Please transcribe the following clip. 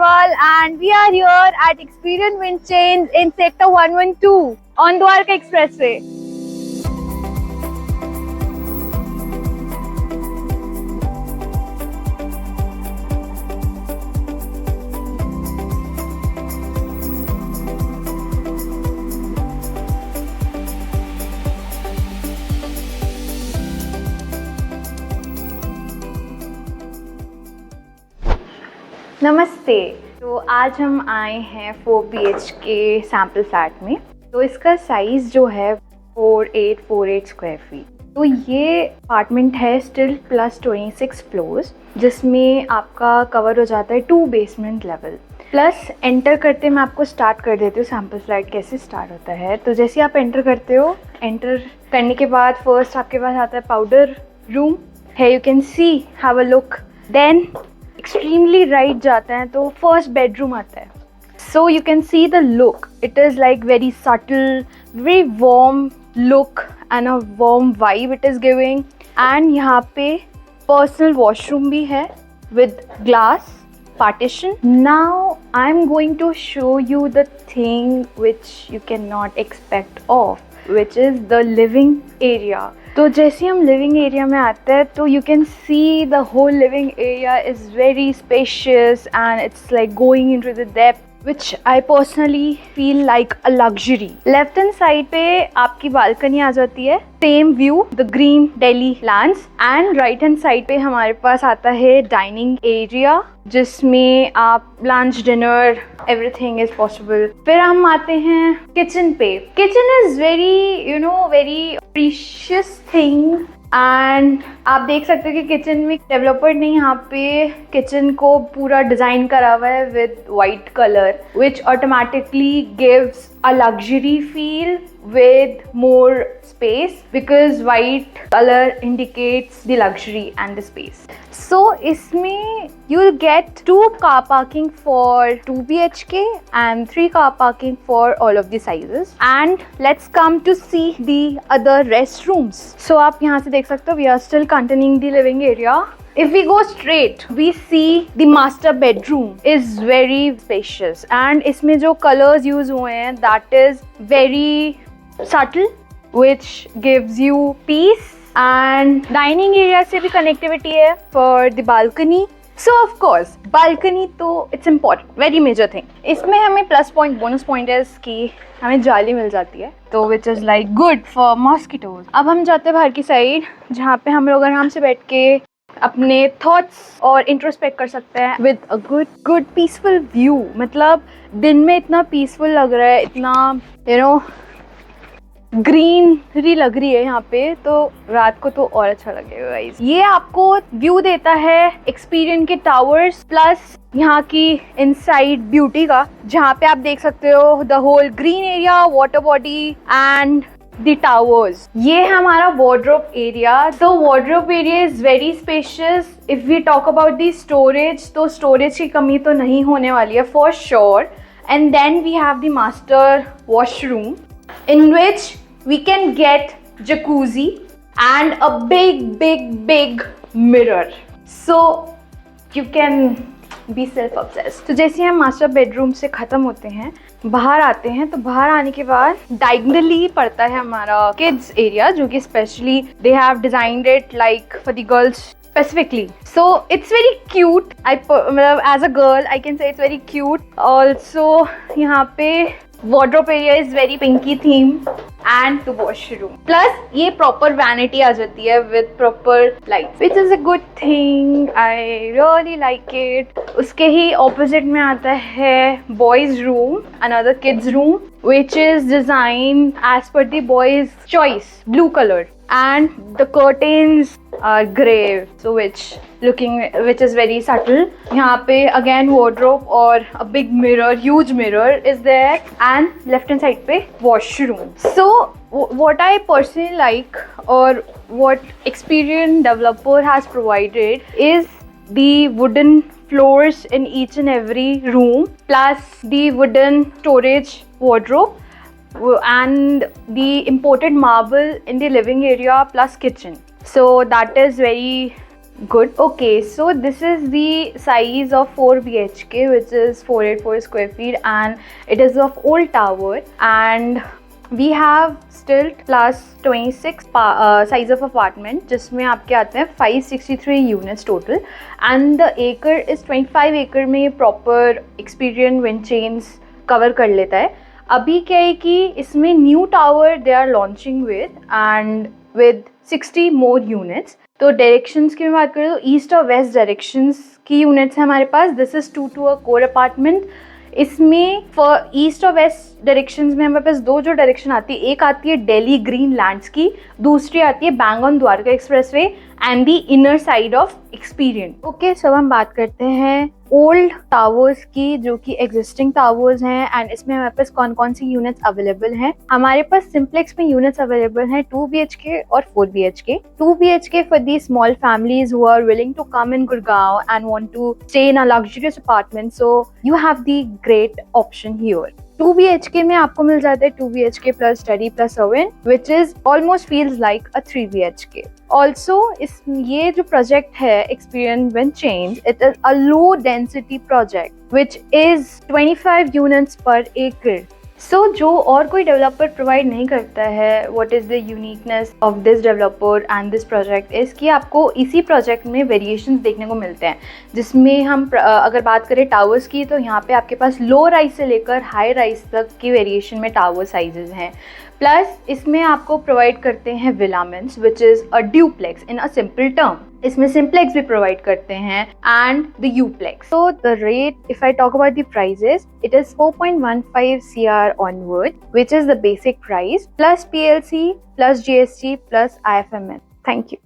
Agarwal and we are here at Experience Wind Change in Sector 112 on Dwarka Expressway. नमस्ते। तो आज हम आए हैं 4 BHK सैम्पल फ्लैट में। तो इसका साइज़ जो है 4848 स्क्वायर फीट। तो ये अपार्टमेंट है स्टिल प्लस 26 फ्लोर्स, जिसमें आपका कवर हो जाता है 2 बेसमेंट लेवल। प्लस एंटर करते मैं आपको स्टार्ट कर देती हूँ सैम्पल फ्लैट कैसे स्टार्ट होता है। तो जैसे आप एंटर करते हो, एंटर करने के बाद फर्स्ट आपके पास आता है पाउडर रूम है। You can see have a look. Then extremely right जाते हैं तो फर्स्ट बेडरूम आता है। So you can see the look, it is like very subtle, very warm look and a warm vibe it is giving. And यहाँ पे personal washroom भी है with glass partition. Now I'm going to show you the thing which you cannot expect of, which is the living area. तो जैसे हम living area में आते हैं तो you can see the whole living area is very spacious and it's like going into the depth which I personally feel like a luxury. Left hand side पे आपकी balcony आ जाती है, same view, the green Delhi lands. And right hand side पे हमारे पास आता है dining area, जिसमें आप lunch, dinner, everything is possible. फिर हम आते हैं kitchen पे. Kitchen is very precious thing. And आप देख सकते हो कि किचन में डेवलपर ने यहाँ पे किचन को पूरा डिज़ाइन करा हुआ है with white colour, which automatically gives a luxury feel with more space because white color indicates the luxury and the space. So इसमें you'll get 2 car parking for 2 BHK and 3 car parking for all of the sizes. And let's come to see the other restrooms. So आप यहाँ से देख सकते हो, we are still continuing the living area. If we go straight, we see the master bedroom is very spacious and इसमें जो colors use हुए हैं that is very subtle, which gives you peace. And dining area से भी connectivity है for the balcony. So of course balcony तो it's important, very major thing. इसमें हमें plus point, bonus point है कि हमें जाली मिल जाती है, तो which is like good for mosquitoes. अब हम जाते हैं बाहर की साइड, जहाँ पे हम लोग आराम से बैठ के अपने थॉट्स और इंट्रोस्पेक्ट कर सकते हैं with a good peaceful view. मतलब दिन में इतना पीसफुल लग रहा है, इतना ग्रीनरी लग रही है यहाँ पे, तो रात को तो और अच्छा लगेगा गाइस. ये आपको व्यू देता है एक्सपीरियंस के टावर्स प्लस यहाँ की इनसाइड ब्यूटी का, जहाँ पे आप देख सकते हो the whole green area, water body and the towers. ये है हमारा wardrobe area. So wardrobe area is very spacious. If we talk about the storage, तो storage की कमी तो नहीं होने वाली है for sure. And then we have the master washroom in which we can get jacuzzi and a big mirror. So you can be self-obsessed. तो जैसे हम मास्टर बेडरूम से ख़त्म होते हैं, बाहर आते हैं, तो बाहर आने के बाद डायगनली पड़ता है हमारा किड्स एरिया, जो कि specially they have designed it like for the girls specifically. So it's very cute. As a girl I can say it's very cute. Also यहाँ पे wardrobe area is very pinky theme and the washroom. Plus ये proper vanity आ जाती है with proper lights, which is a good thing. I really like it. उसके ही opposite में आता है boys room, another kids room, which is designed as per the boys choice, blue color. And the curtains are grey, so which is very subtle. यहाँ पे again wardrobe और a big mirror, huge mirror is there, and left hand side पे washroom. So what I personally like, or what Experian developer has provided, is the wooden floors in each and every room, plus the wooden storage wardrobe, and the imported marble in the living area plus kitchen. So that is very Good. Okay, so this is the size of 4 BHK, which is 484 square feet, and it is of old tower. And we have stilt plus 26 size of apartment, जिसमें आपके आते हैं 563 units total, and the acre is 25 acre में proper Experian wind chains cover कर लेता है. अभी क्या है कि इसमें new tower they are launching with 60 more units. तो डायरेक्शंस की मैं बात करूँ तो ईस्ट और वेस्ट डायरेक्शंस की यूनिट्स है हमारे पास. This is 2 to a core apartment. इसमें फॉर ईस्ट और वेस्ट डायरेक्शंस में हमारे पास दो जो डायरेक्शन आती है, एक आती है दिल्ली ग्रीन लैंड्स की, दूसरी आती है बैंगन Dwarka expressway and the inner side of Experion. Okay, so हम बात करते हैं ओल्ड टावर्स की, जो कि एग्जिस्टिंग टावर्स हैं, एंड इसमें हमारे पास कौन कौन सी यूनिट्स अवेलेबल हैं. हमारे पास सिंप्लेक्स में यूनिट्स अवेलेबल हैं 2 BHK और 4 BHK. 2 BHK for the small families who are willing to come in Gurgaon and want to stay in a luxurious apartment, so you have the great option here. 2 BHK में आपको मिल जाता है 2 BHK plus study plus oven, which is almost feels like a 3 BHK. Also ये जो project है Experian wind chains, it is a low density project which is 25 units पर एकड़. सो जो और कोई डेवलपर प्रोवाइड नहीं करता है, what is the uniqueness of this developer and this project is कि आपको इसी प्रोजेक्ट में वेरिएशंस देखने को मिलते हैं, जिसमें हम अगर बात करें टावर्स की तो यहाँ पे आपके पास लो राइज से लेकर हाई राइज तक की वेरिएशन में टावर साइजेस हैं. प्लस इसमें आपको प्रोवाइड करते हैं villaments which is a duplex in a simple term. इसमें सिंप्लेक्स भी प्रोवाइड करते हैं and the duplex. So the rate, if I talk about the prices, it is 4.15 CR onward, which is the basic price plus PLC plus GST plus IFMS. Thank you.